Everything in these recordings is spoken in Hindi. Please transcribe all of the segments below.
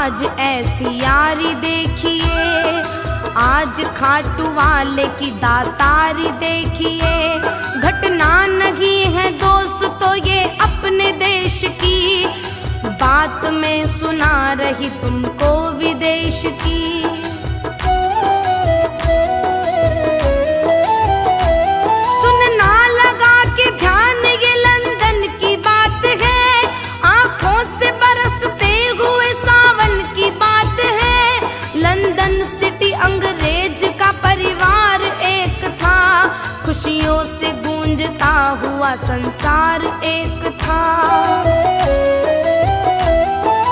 आज ऐसी यारी देखिए, आज खाटू वाले की दातारी देखिए। घटना नहीं है दोस्तों ये अपने देश की, बात मैं सुना रही तुमको विदेश की। सुनना लगा के ध्यान ये लंदन की बात है, आंखों से बरसते हुए सावन की बात है। लंदन सिटी अंग्रेज का परिवार एक था, खुशियों से गूंजता हुआ संसार एक था।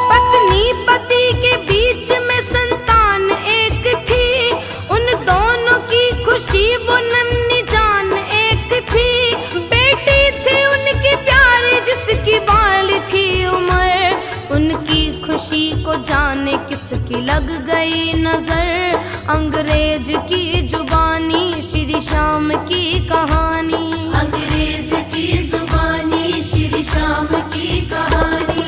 पत्नी पति के बीच में संतान एक थी, उन दोनों की खुशी वो नन्ही जान एक थी। बेटी थी उनकी प्यारी जिसकी वाली थी उम्र, उनकी खुशी को जाने किसकी लग गई नजर। अंग्रेज की जुबानी श्री श्याम की कहानी, अंग्रेज की जुबानी श्री श्याम की कहानी।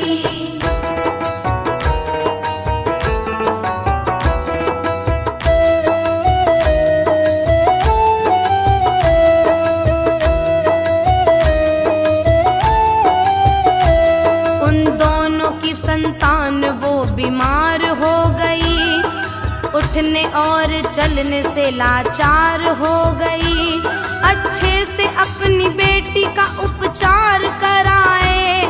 उन दोनों की संतान वो बीमार हो गई, उठने और चलने से लाचार हो गई। अच्छे से अपनी बेटी का उपचार कराए,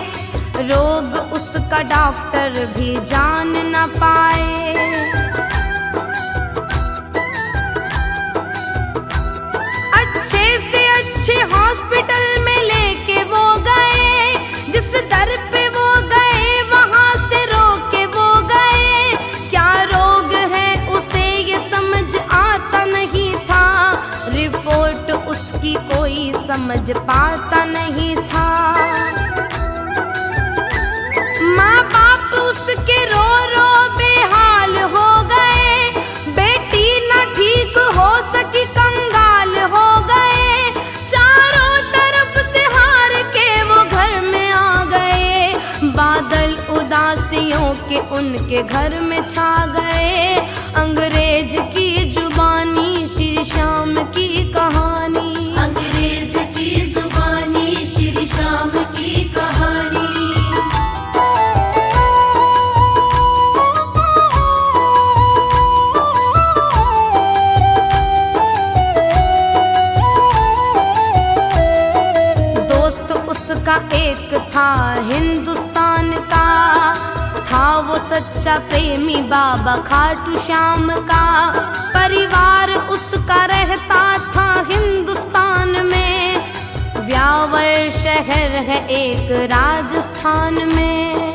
रोग उसका डॉक्टर भी जान न पाए। अच्छे से अच्छे हॉस्पिटल में लेके वो गए, जिस दर पे वो गए वहां से रोके वो गए। क्या रोग है उसे ये समझ आता नहीं था, रिपोर्ट उसकी कोई समझ पाता नहीं था। माँ बाप उसके रो रो बेहाल हो गए, बेटी न ठीक हो सकी कंगाल हो गए। चारों तरफ से हार के वो घर में आ गए, बादल उदासियों के उनके घर में छा गए। अंग्रेज की जुबानी श्री श्याम की कहानी, अंग्रेज की जुबानी श्री श्याम की कहानी। दोस्त उसका एक था हिंदुस्तान का, था वो सच्चा प्रेमी बाबा खाटू श्याम का। परिवार उसका रहता था हिंदुस्तान में, व्यावर शहर है एक राजस्थान में।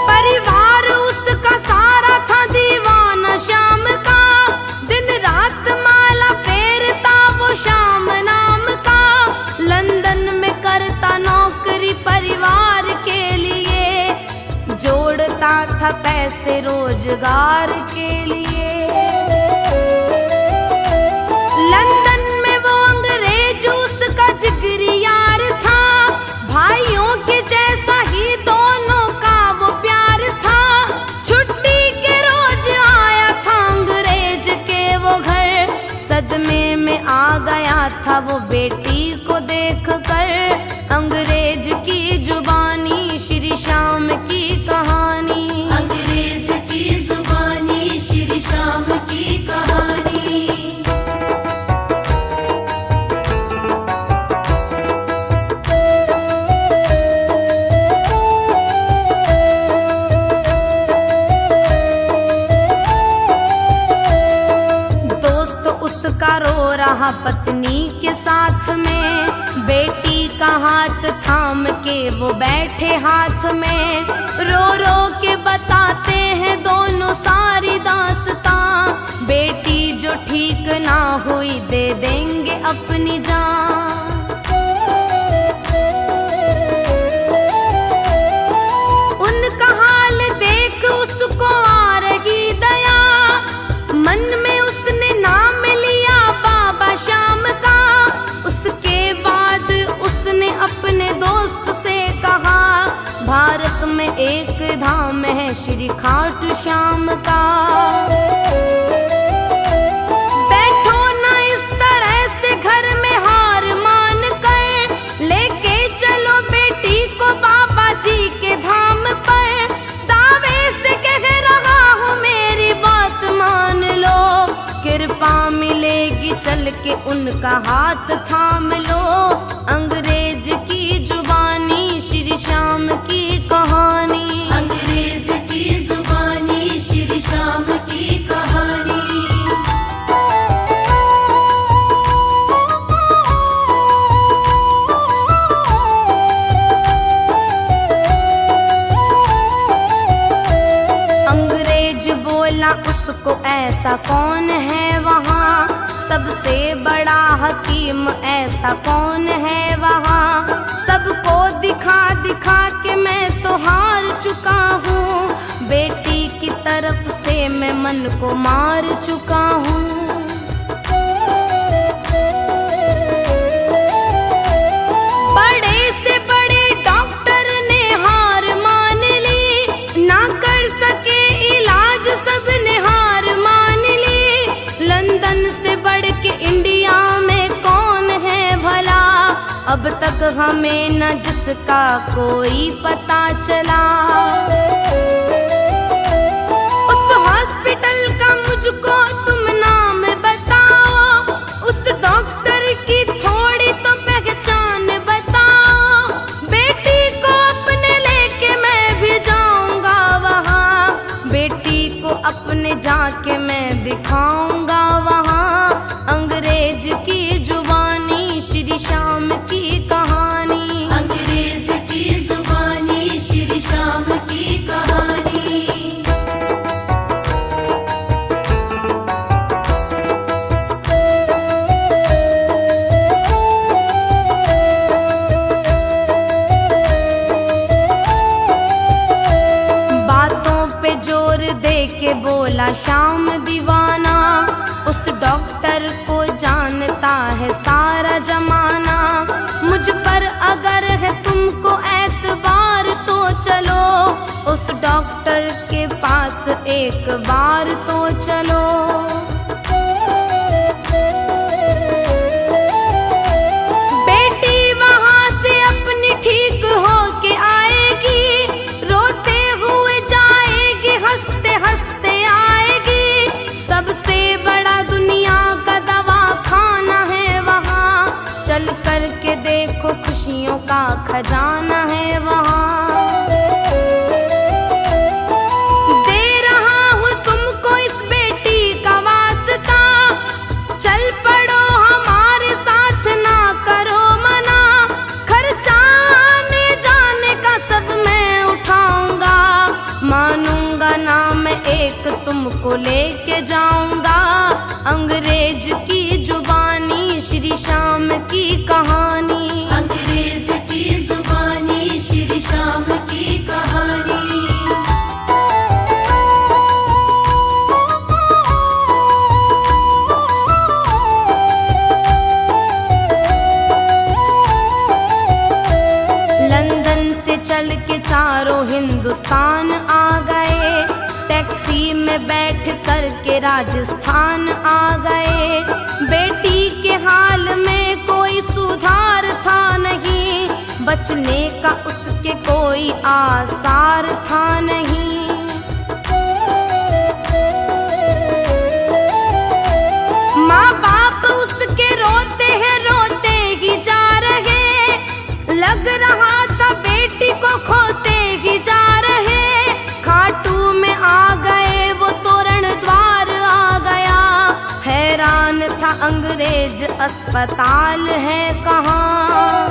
परिवार उसका सारा था दीवाना श्याम का, दिन रात माला फेरता वो श्याम नाम का। लंदन में करता नौकरी परिवार के लिए, जोड़ता था पैसे रोजगार के लिए। लंदन में वो अंग्रेज उसका जिगरी यार था, भाइयों के जैसा ही दोनों का वो प्यार था। छुट्टी के रोज आया था अंग्रेज के वो घर, सदमे में आ गया था वो बेटी को देख कर। अंग्रेज की जुबानी श्री श्याम की कहानी, अंग्रेज की जुबानी श्री श्याम की कहानी। दोस्त उसका रो रहा पत्नी के साथ में, बेटी का हाथ थाम के वो बैठे हाथ में। रो रो के बताते हैं दोनों सारी दास्तां, बेटी जो ठीक ना हुई दे देंगे अपनी जान। उनका हाल देख उसको आ रही दया, मन में उसने नाम लिया बाबा श्याम का। उसके बाद उसने अपने दोस्त से कहा, खाटू श्याम का। बैठो ना इस तरह से घर में हार मान कर, लेके चलो बेटी को बाबा जी के धाम पर। दावे से कह रहा हूँ मेरी बात मान लो, कृपा मिलेगी चल के उनका हाथ थाम लो। अंग्रेज की जुबानी श्री श्याम की कहानी, अंग्रेज की जुबानी श्री श्याम की कहानी। अंग्रेज बोला उसको ऐसा कौन है वहाँ, सबसे बड़ा हकीम ऐसा कौन है वहाँ। सबको दिखा दिखा के मैं तो हार चुका हूँ, बेटी की तरफ से मैं मन को मार चुका हूँ। बड़े से बड़े डॉक्टर ने हार मान ली, ना कर सके इलाज सबने हार मान ली। लंदन से बढ़ के इंडिया में कौन है भला, अब तक हमें न जिसका कोई पता चला। उस हॉस्पिटल का मुझको तुम नाम बताओ, उस डॉक्टर की थोड़ी तो पहचान बताओ। बेटी को अपने लेके मैं भी जाऊंगा वहाँ, बेटी को अपने जाके मैं दिखाऊंगा वहाँ। अंग्रेज की जुबानी श्री श्याम की कहानी, अंग्रेज की जुबानी श्री श्याम की कहानी। बातों पे जोर दे के बोला श्याम दीवाना, उस डॉक्टर को जानता है सारा जमाना। मुझ पर अगर है तुमको एतबार तो चलो, उस डॉक्टर के पास एक बार तो चलो। बेटी वहाँ से अपनी ठीक होके आएगी, रोते हुए जाएगी, हंसते हंसते आएगी। सबसे बड़ा दुनिया का दवाखाना है वहाँ, चल कर के देखो खुशियों का खजाना है वहाँ। दे रहा हूँ तुमको इस बेटी का वास्ता, चल पड़ो हमारे साथ ना करो मना। खर्चा आने जाने का सब मैं उठाऊंगा, मानूंगा ना मैं एक तुमको लेके जाऊंगा। अंग्रेज की जुबानी श्री श्याम की कहानी, अंग्रेज की जुबानी श्री श्याम की कहानी। लंदन से चल के चारों हिंदुस्तान आ गए, टैक्सी में बैठ कर के राजस्थान आ गए। बेटी के हाल में कोई सुधार था नहीं, बचने का उसके कोई आसार था नहीं। माँ बाप उसके रोते हैं, रोते ही जा रहे, लग रहा था बेटी को खोते ही जा रहे। खाटू में आ गए वो तोरण द्वार आ गया, हैरान था अंग्रेज अस्पताल है कहाँ।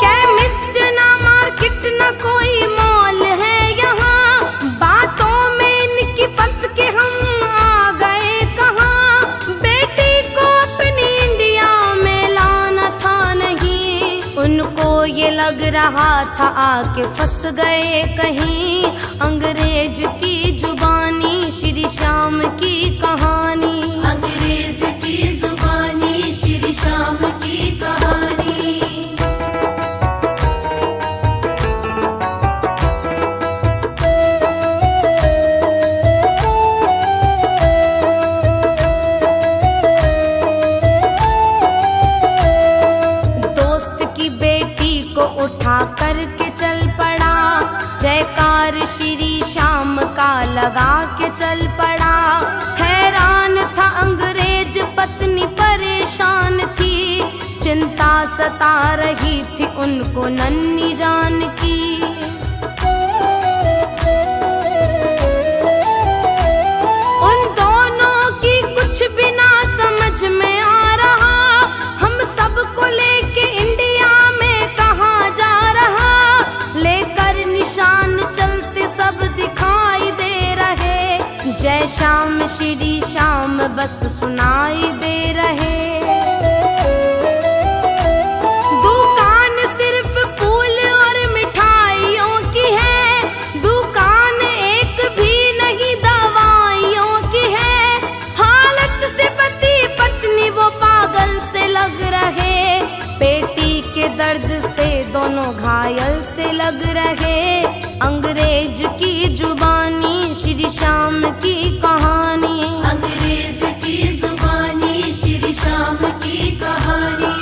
केमिस्ट ना मार्केट ना कोई मॉल है यहाँ, बातों में इनकी फंस के हम आ गए कहाँ। बेटी को अपनी इंडिया में लाना था नहीं, उनको ये लग रहा था आके फंस गए कहीं। अंग्रेज की जुबानी श्री श्याम की कहानी, अंग्रेज की जुबानी श्री श्याम की कहानी। लगा के चल पड़ा। हैरान था अंग्रेज, पत्नी परेशान थी, चिंता सता रही थी उनको नन्ही जान की। उन दोनों की कुछ भी ना समझ में आ रहा, हम सबको लेके इंडिया में कहाँ जा रहा। लेकर निशान चलते सब दिखाई दे रहे, जय श्याम श्री श्याम बस सुनाई दे रहे। दुकान सिर्फ फूल और मिठाइयों की है, दुकान एक भी नहीं दवाइयों की है। हालत से पति पत्नी वो पागल से लग रहे, पेटी के दर्द से दोनों घायल से लग रहे। अंग्रेज की जुबानी श्री श्याम की कहानी, अंग्रेज की जुबानी श्री श्याम की कहानी।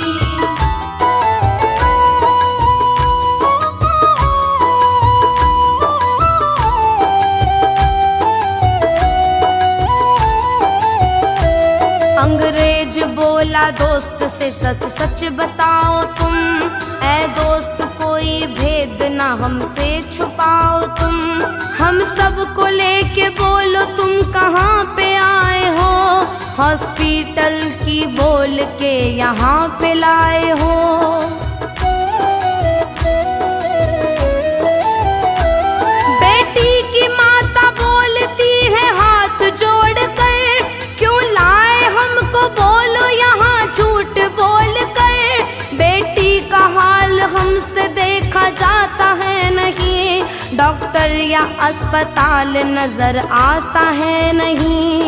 अंग्रेज बोला दोस्त से सच सच बताओ तुम, ऐ दोस्त कोई भेद ना हमसे छुपाओ तुम। हम सबको लेके बोलो तुम कहाँ पे आए हो, हॉस्पिटल की बोल के यहाँ पे लाए हो। बेटी की माता बोलती है हाथ जोड़ कर, क्यों लाए हमको बोलो यहाँ झूठ बोल कर। बेटी का हाल हमसे देखा जाता है नहीं, डॉक्टर या अस्पताल नजर आता है नहीं।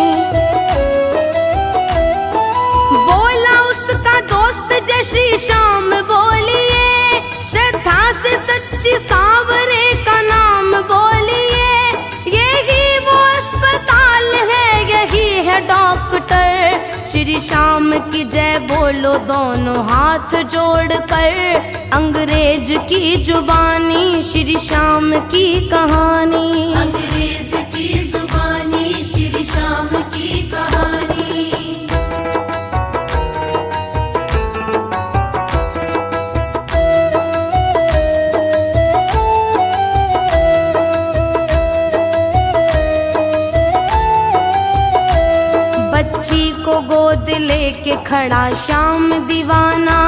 बोला उसका दोस्त जय श्री श्याम बोलिए, श्रद्धा से सच्ची सांवरे का नाम बोलिए। यही वो अस्पताल है, यही है डॉक्टर। श्री श्याम की जय बोलो दोनों हाथ जोड़ कर, अंग्रेज की जुबानी श्री श्याम की कहानी, अंग्रेज की जुबानी श्री श्याम की कहानी। बच्ची को गोद लेके खड़ा श्याम दीवाना,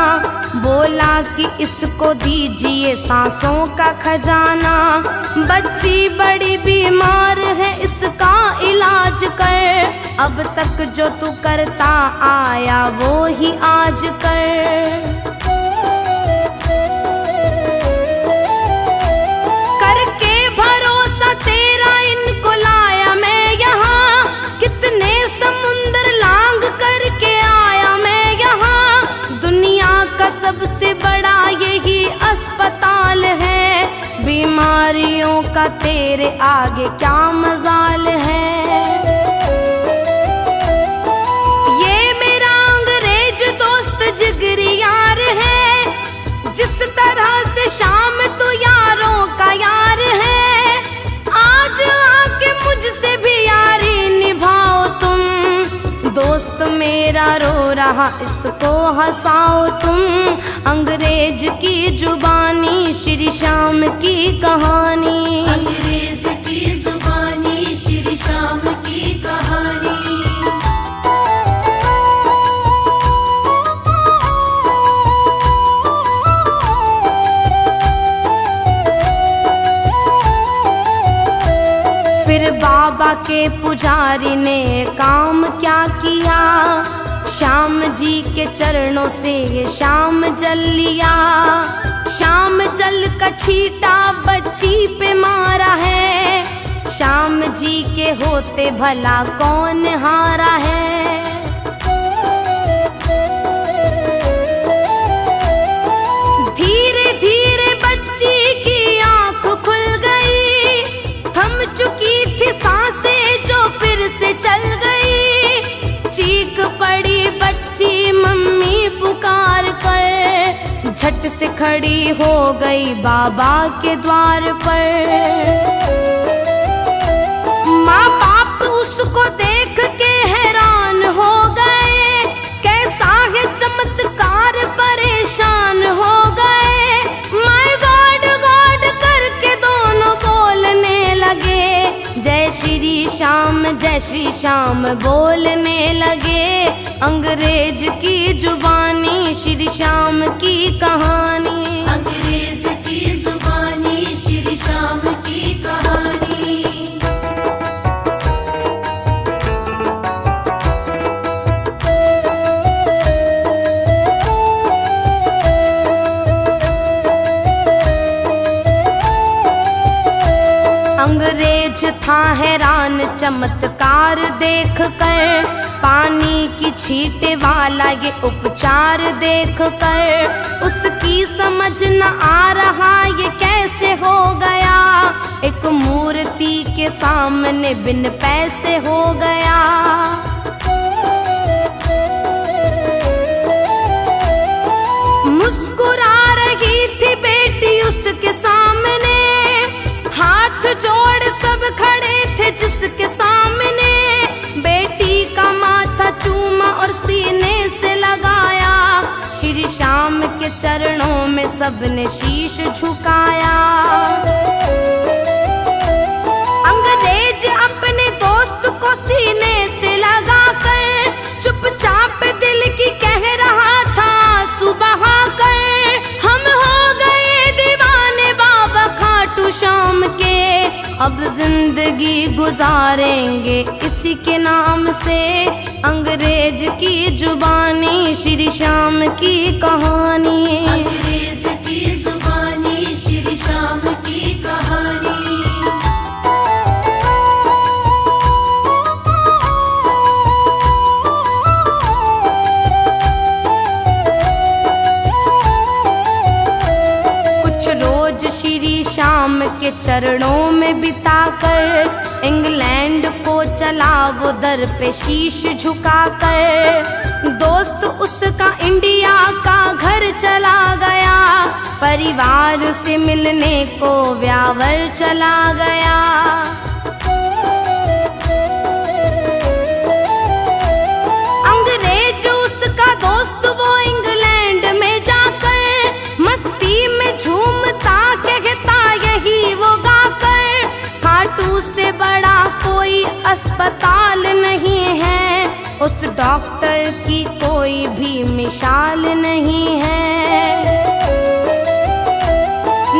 बोला कि इसको दीजिए सांसों का खजाना। बच्ची बड़ी बीमार है, इसका इलाज कर, अब तक जो तू करता आया वो ही आज कर। करके भरोसा तेरा इनको लाया मैं यहाँ, कितने समुंदर लांग करके आया मैं यहाँ। दुनिया का सबसे बड़ा यही अस्पताल है, बीमारियों का तेरे आगे क्या मजाल है। ये मेरा अंग्रेज दोस्त जिगरी यार है, जिस तरह से शाम तू यारों का यार है। आज आके मुझसे भी यारी निभाओ तुम, दोस्त मेरा रो रहा इसको हंसाओ तुम। अंग्रेज की जुबानी श्री श्याम की कहानी, अंग्रेज की जुबानी श्री श्याम की कहानी। फिर बाबा के पुजारी ने काम क्या किया, श्याम जी के चरणों से ये श्याम जल लिया। श्याम जल का छींटा बच्ची पे मारा है, श्याम जी के होते भला कौन हारा है। धीरे धीरे बच्ची की आंख खुल गई, थम चुकी थी सांसें जो फिर से चल गई। चीख पड़ी बच्ची मम्मी पुकार कर, झट से खड़ी हो गई बाबा के द्वार पर। जय श्री श्याम बोलने लगे। अंग्रेज की जुबानी श्री श्याम की कहानी। अंग्रेज की जुबानी श्री श्याम की कहानी। अंग्रेज था हैरान चमत्कार देख कर, पानी की छींटे वाला ये उपचार देख कर। उसकी समझ न आ रहा ये कैसे हो गया, एक मूर्ति के सामने बिन पैसे हो गया। मुस्कुरा रही थी बेटी उसके सामने, हाथ जोड़ सब खड़े थे जिसके सामने। बेटी का माथा चूमा और सीने से लगाया, श्री श्याम के चरणों में सबने शीश झुकाया। अंग्रेज अपने दोस्त को सीने से लगाकर चुपचाप दिल की कह रहा था सुबह कर, हम हो गए दीवाने बाबा खाटू श्याम के, अब जिंदगी गुजारेंगे इसी के नाम से। अंग्रेज की जुबानी श्री श्याम की कहानी। अंग्रेज की जुबानी श्री श्याम की कहानी। श्री श्याम के चरणों में बिताकर इंग्लैंड को चला वो दर पे शीश झुकाकर। दोस्त उसका इंडिया का घर चला गया, परिवार से मिलने को व्यावर चला गया। अंग्रेज उसका दोस्त वो इंग्लैंड में जाकर मस्ती में झूमता कहता यही वो गाकर, खाटू से बड़ा कोई अस्पताल नहीं है, उस डॉक्टर की कोई भी मिसाल नहीं है।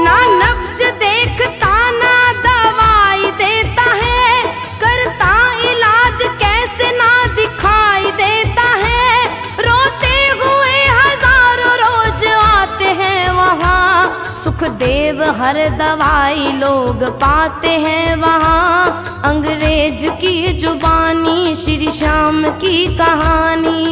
ना नब्ज देखता ना दवाई देता है, करता इलाज कैसे ना दिखाई देता है। रोते हुए हजारों रोज आते हैं वहाँ, सुखदेव हर दवाई लोग पाते हैं वहाँ। अंग्रेज की जुबानी श्री श्याम की कहानी।